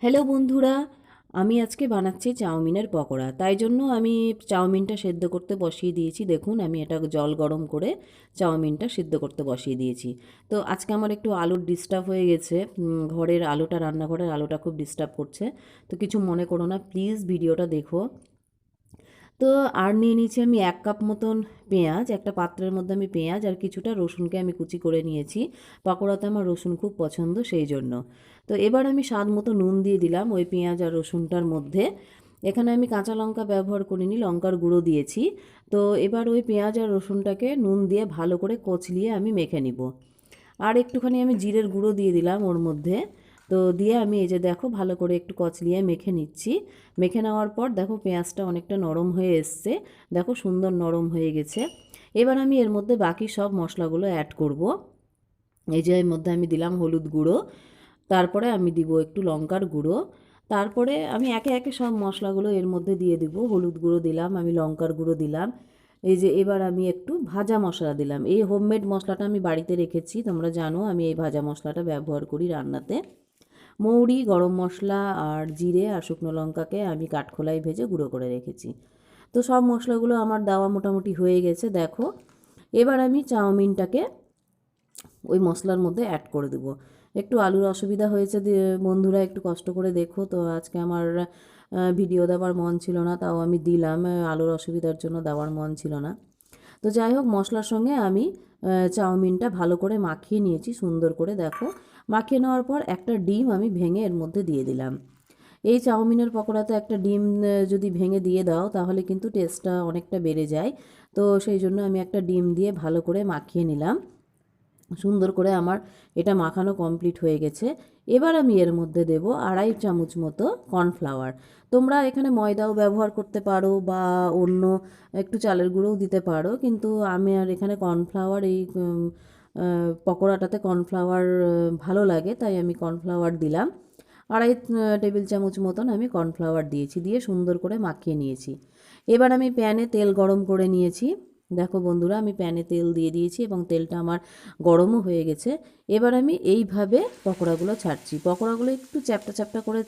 Hello বন্ধুরা, আমি আজকে বানাচ্ছি চাউমিনের পকোড়া। তাই জন্য আমি চাউমিনটা সেদ্ধ করতে বসিয়ে দিয়েছি। দেখুন, আমি এটা জল গরম করে চাউমিনটা সিদ্ধ করতে বসিয়ে দিয়েছি। তো আজকে আমার একটু আলুর ডিস্টার্ব হয়ে গেছে। ঘরের আলুটা, রান্নাঘরের আলুটা খুব ডিস্টার্ব করছে। তো কিছু মনে করো না, প্লিজ ভিডিওটা দেখো। তো আর নিয়ে নিয়েছি আমি 1 কাপ মতন পেঁয়াজ। একটা পাত্রের মধ্যে আমি পেঁয়াজ আর কিছুটা রসুনকে আমি কুচি করে নিয়েছি। পকোড়াতে আমার রসুন খুব পছন্দ, সেই জন্য। তো এবার আমি স্বাদ মতো নুন দিয়ে দিলাম ওই পেঁয়াজ আর রসুনটার মধ্যে। এখানে আমি কাঁচা লঙ্কা ব্যবহার করিনি, লঙ্কার গুঁড়ো দিয়েছি। তো এবার ওই পেঁয়াজ আর রসুনটাকে নুন দিয়ে ভালো করে কচলিয়ে আমি মেখে নিব। আর একটুখানি আমি জিরের গুঁড়ো দিয়ে দিলাম ওর মধ্যে। তো দিয়ে আমি এই যে দেখো ভালো করে একটু কচলিয়ে মেখে নিচ্ছি। মেখে নেওয়ার পর দেখো পেঁয়াজটা অনেকটা নরম হয়ে এসছে। দেখো সুন্দর নরম হয়ে গেছে। এবার আমি এর মধ্যে বাকি সব মশলাগুলো অ্যাড করব। এই যে এর মধ্যে আমি দিলাম হলুদ গুঁড়ো, তারপরে আমি দিব একটু লঙ্কার গুঁড়ো, তারপরে আমি একে একে সব মশলাগুলো এর মধ্যে দিয়ে দিব। হলুদ গুঁড়ো দিলাম, আমি লঙ্কার গুঁড়ো দিলাম। এই যে এবার আমি একটু ভাজা মশলা দিলাম। এই হোমমেড মশলাটা আমি বাড়িতে রেখেছি, তোমরা জানো আমি এই ভাজা মশলাটা ব্যবহার করি রান্নাতে। মৌরি, গরম মশলা আর জিরে আর শুকনো লঙ্কাকে আমি কাঠখোলায় ভেজে গুঁড়ো করে রেখেছি। তো সব মশলাগুলো আমার দেওয়া মোটামুটি হয়ে গেছে দেখো। এবার আমি চাউমিনটাকে ওই মশলার মধ্যে অ্যাড করে দেবো। একটু আলুর অসুবিধা হয়েছে, বন্ধুরা একটু কষ্ট করে দেখো। তো আজকে আমার ভিডিও দেওয়ার মন ছিল না, তাও আমি দিলাম। আলুর অসুবিধার জন্য দেওয়ার মন ছিল না। তো যাই হোক, মশলার সঙ্গে আমি চাউমিনটা ভালো করে মাখিয়ে নিয়েছি সুন্দর করে দেখো। মাখিয়ে নেওয়ার পর একটা ডিম আমি ভেঙে এর মধ্যে দিয়ে দিলাম। এই চাউমিনের পকোড়াতে একটা ডিম যদি ভেঙে দিয়ে দাও তাহলে কিন্তু টেস্টটা অনেকটা বেড়ে যায়। তো সেই জন্য আমি একটা ডিম দিয়ে ভালো করে মাখিয়ে নিলাম। সুন্দর করে আমার এটা মাখানো কমপ্লিট হয়ে গেছে। এবার আমি এর মধ্যে দেব 2.5 চামচ মতো কর্নফ্লাওয়ার। তোমরা এখানে ময়দাও ব্যবহার করতে পারো বা অন্য একটু চালের গুঁড়োও দিতে পারো, কিন্তু আমি আর এখানে কর্নফ্লাওয়ার এই পকোড়াটাতে কর্নফ্লাওয়ার ভালো লাগে, তাই আমি কর্নফ্লাওয়ার দিলাম। 2.5 টেবিল চামচ মতন আমি কর্নফ্লাওয়ার দিয়েছি, দিয়ে সুন্দর করে মাখিয়ে নিয়েছি। এবার আমি প্যানে তেল গরম করে নিয়েছি। দেখো বন্ধুরা, আমি প্যানে তেল দিয়ে দিয়েছি এবং তেলটা আমার গরমও হয়ে গেছে। এবার আমি এইভাবে পকোড়াগুলো ছাড়ছি। পকোড়াগুলো একটু চ্যাপটা চ্যাপটা করে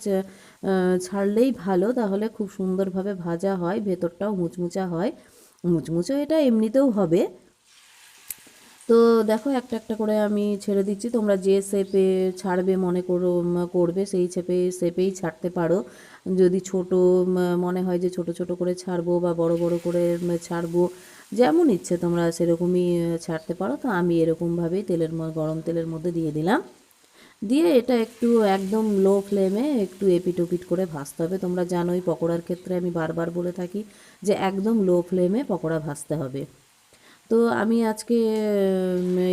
ছাড়লেই ভালো, তাহলে খুব সুন্দরভাবে ভাজা হয়, ভেতরটাও মুচমুচা হয়। মুচমুচে এটা এমনিতেও হবে। তো দেখো একটা একটা করে আমি ছেড়ে দিচ্ছি। তোমরা যে শেপে ছাড়বে মনে করবে সেই শেপেই ছাড়তে পারো। যদি ছোট মনে হয় যে ছোট ছোট করে ছাড়বো বা বড় বড় করে ছাড়বো, যেমন ইচ্ছে তোমরা সেরকমই ছাড়তে পারো। তো আমি এরকমভাবেই গরম তেলের মধ্যে দিয়ে দিলাম। দিয়ে এটা একটু একদম লো ফ্লেমে একটু এপিট ওপিট করে ভাজতে হবে। তোমরা জানোই পকোড়ার ক্ষেত্রে আমি বারবার বলে থাকি যে একদম লো ফ্লেমে পকোড়া ভাজতে হবে। তো আমি আজকে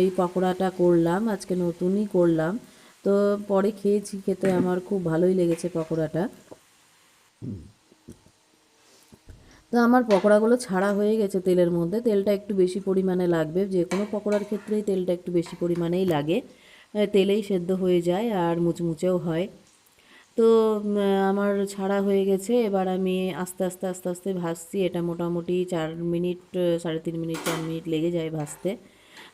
এই পকোড়াটা করলাম, আজকে নতুনই করলাম। তো পরে খেয়েছি, খেতে আমার খুব ভালোই লেগেছে পকোড়াটা। তো আমার পকোড়াগুলো ছাড়া হয়ে গেছে তেলের মধ্যে। তেলটা একটু বেশি পরিমাণে লাগবে, যে কোনো পকোড়ার ক্ষেত্রেই তেলটা একটু বেশি পরিমাণেই লাগে। তেলেই সেদ্ধ হয়ে যায় আর মুচমুচেও হয়। তো আমার ছাড়া হয়ে গেছে। এবার আমি আস্তে আস্তে আস্তে আস্তে ভাজছি। এটা মোটামুটি 4 মিনিট, 3.5 মিনিট 4 মিনিট লেগে যায় ভাজতে।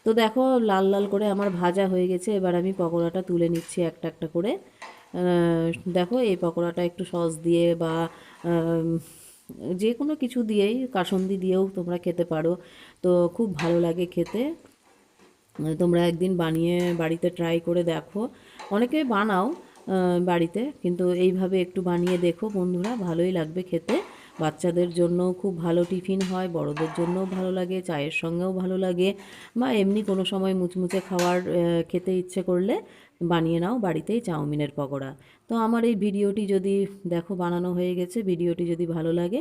তো দেখো লাল লাল করে আমার ভাজা হয়ে গেছে। এবার আমি পকোড়াটা তুলে নিচ্ছি একটা একটা করে। দেখো এই পকোড়াটা একটু সস দিয়ে বা যে কোনো কিছু দিয়েই, কাসুন্দি দিয়েও তোমরা খেতে পারো। তো খুব ভালো লাগে খেতে। তোমরা একদিন বানিয়ে বাড়িতে ট্রাই করে দেখো। অনেকে বানাও বাড়িতে, কিন্তু এইভাবে একটু বানিয়ে দেখো বন্ধুরা, ভালোই লাগবে খেতে। বাচ্চাদের জন্য খুব ভালো টিফিন হয়, বড়দের জন্যও ভালো লাগে, চায়ের সঙ্গেও ভালো লাগে, বা এমনি কোনো সময় মুচমুচে খেতে ইচ্ছে করলে বানিয়ে নাও বাড়িতেই চাউমিনের পকোড়া। তো আমার এই ভিডিওটি যদি দেখো বানানো হয়ে গেছে, ভিডিওটি যদি ভালো লাগে